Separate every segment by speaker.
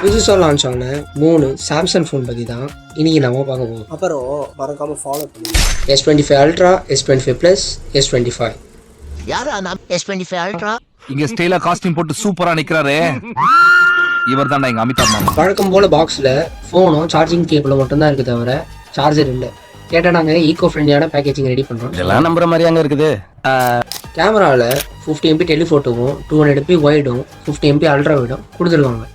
Speaker 1: புதுசாக லான்ச் ஆன 3 Samsung phone பற்றி தான் இன்றைக்கி நம்ம பார்க்க போகிறோம்.
Speaker 2: அப்புறம் மறக்காமல் ஃபாலோ பண்ணுங்க.
Speaker 1: S25 Ultra, S25 Plus, S25.
Speaker 3: யாரா நான் S25 Ultra?
Speaker 4: இங்க ஸ்டைலா காஸ்டியூம் போட்டு சூப்பரா நிக்கிறாரே, இவர் தான்டா எங்க அமிதாப் மாமா.
Speaker 1: வழக்கம் போல் பாக்ஸில் ஃபோனும் சார்ஜிங் கேபிளும் மட்டும்தான் இருக்குது, தவிர சார்ஜர் இல்லை. கேட்டால் நாங்கள் ஈகோ ஃப்ரெண்ட்லியான பேக்கேஜிங் ரெடி பண்ணுறோம்.
Speaker 4: இதெல்லாம் நம்புற மாதிரி அங்க இருக்குது.
Speaker 1: கேமராவில் 50 MP டெலிஃபோட்டோவும் 200 MP வைடும் 50 MP அல்ட்ரா வைடும் கொடுத்துருக்காங்க.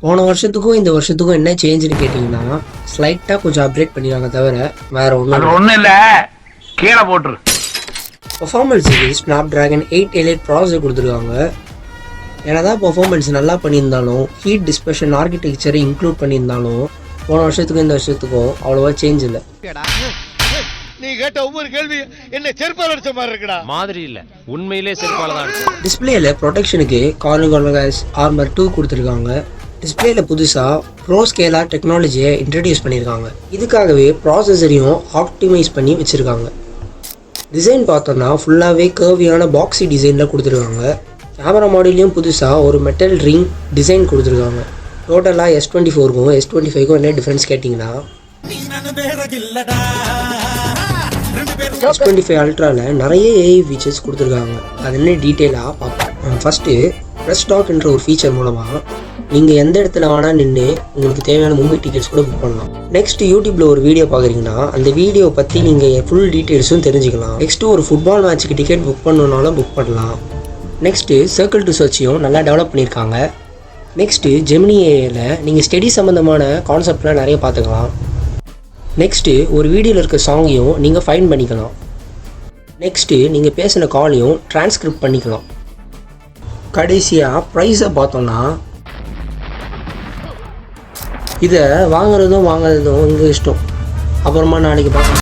Speaker 1: போன வருஷத்துக்கும் இந்த வருஷத்துக்கும் என்ன சேஞ்சுன்னு கேட்டிங்கன்னா, ஸ்லைட்டாக கொஞ்சம் அப்கிரேட் பண்ணிடுவாங்க, தவிர வேறு ஒன்றும்
Speaker 4: இல்லை. கீழே போட்டுரு.
Speaker 1: பர்ஃபார்மன்ஸுக்கு ஸ்னாப்ட்ராகன் 888 ப்ராசஸர் கொடுத்துருக்காங்க. என்னதான் பர்ஃபார்மன்ஸ் நல்லா பண்ணியிருந்தாலும், ஹீட் டிஸ்பெஷன் ஆர்கிடெக்சரை இன்க்ளூட் பண்ணியிருந்தாலும், போன வருஷத்துக்கும் இந்த வருஷத்துக்கும் அவ்வளோவா சேஞ்ச் இல்லை.
Speaker 5: நீ கேட்ட ஒவ்வொரு கேள்வி என்ன செருப்பால் அடிச்ச மாதிரி இருக்குடா.
Speaker 6: மாதிரி இல்ல, உண்மையிலே செருப்பால தான் அடிச்சது.
Speaker 1: டிஸ்பிளேல ப்ரொடெக்ஷனுக்கு கார்னிகாலஸ் ஆர்மர் 2 கொடுத்துருக்காங்க. டிஸ்பிளேல புதுசாக ப்ரோ ஸ்கேலார் டெக்னாலஜியை இன்ட்ரடியூஸ் பண்ணியிருக்காங்க. இதுக்காகவே ப்ராசஸரையும் ஆப்டிமைஸ் பண்ணி வச்சுருக்காங்க. டிசைன் பார்த்தோன்னா ஃபுல்லாகவே கர்வியான பாக்ஸி டிசைனில் கொடுத்துருக்காங்க. கேமரா மாடல்லையும் புதுசாக ஒரு மெட்டல் ரிங் டிசைன் கொடுத்துருக்காங்க. டோட்டலாக S24க்கும் S25க்கும் என்ன டிஃப்ரென்ஸ் கேட்டிங்கன்னா, S25 அல்ட்ராவில் நிறைய ஏஐ ஃபீச்சர்ஸ் கொடுத்துருக்காங்க. அது என்ன டீட்டெயிலாக பார்ப்போம். ஃபஸ்ட்டு ப்ரெஸ் டாக் என்ற ஒரு ஃபீச்சர் மூலமாக நீங்கள் எந்த இடத்துல வேணால் நின்று உங்களுக்கு தேவையான மூவி டிக்கெட்ஸ் கூட புக் பண்ணலாம். நெக்ஸ்ட் யூடியூப்பில் ஒரு வீடியோ பார்க்குறீங்கன்னா அந்த வீடியோ பற்றி நீங்கள் ஃபுல் டீட்டெயில்ஸும் தெரிஞ்சுக்கலாம். நெக்ஸ்ட்டு ஒரு ஃபுட்பால் மேட்ச்சுக்கு டிக்கெட் புக் பண்ணணுன்னாலும் புக் பண்ணலாம். நெக்ஸ்ட்டு சர்க்கிள் டு சர்ச்சையும் நல்லா டெவலப் பண்ணியிருக்காங்க. நெக்ஸ்ட்டு ஜெமினி ஏஐயில் நீங்கள் ஸ்டடி சம்மந்தமான கான்செப்ட்லாம் நிறைய பார்த்துக்கலாம். நெக்ஸ்ட்டு ஒரு வீடியோவில் இருக்க சாங்கையும் நீங்கள் ஃபைண்ட் பண்ணிக்கலாம். நெக்ஸ்ட்டு நீங்கள் பேசின காலையும் டிரான்ஸ்கிரிப்ட் பண்ணிக்கலாம். கடைசியாக ப்ரைஸை பார்த்தோன்னா, இதை வாங்குறதும் வாங்காததும் உங்கள் இஷ்டம். அப்புறமா நாளைக்கு பார்க்கலாம்.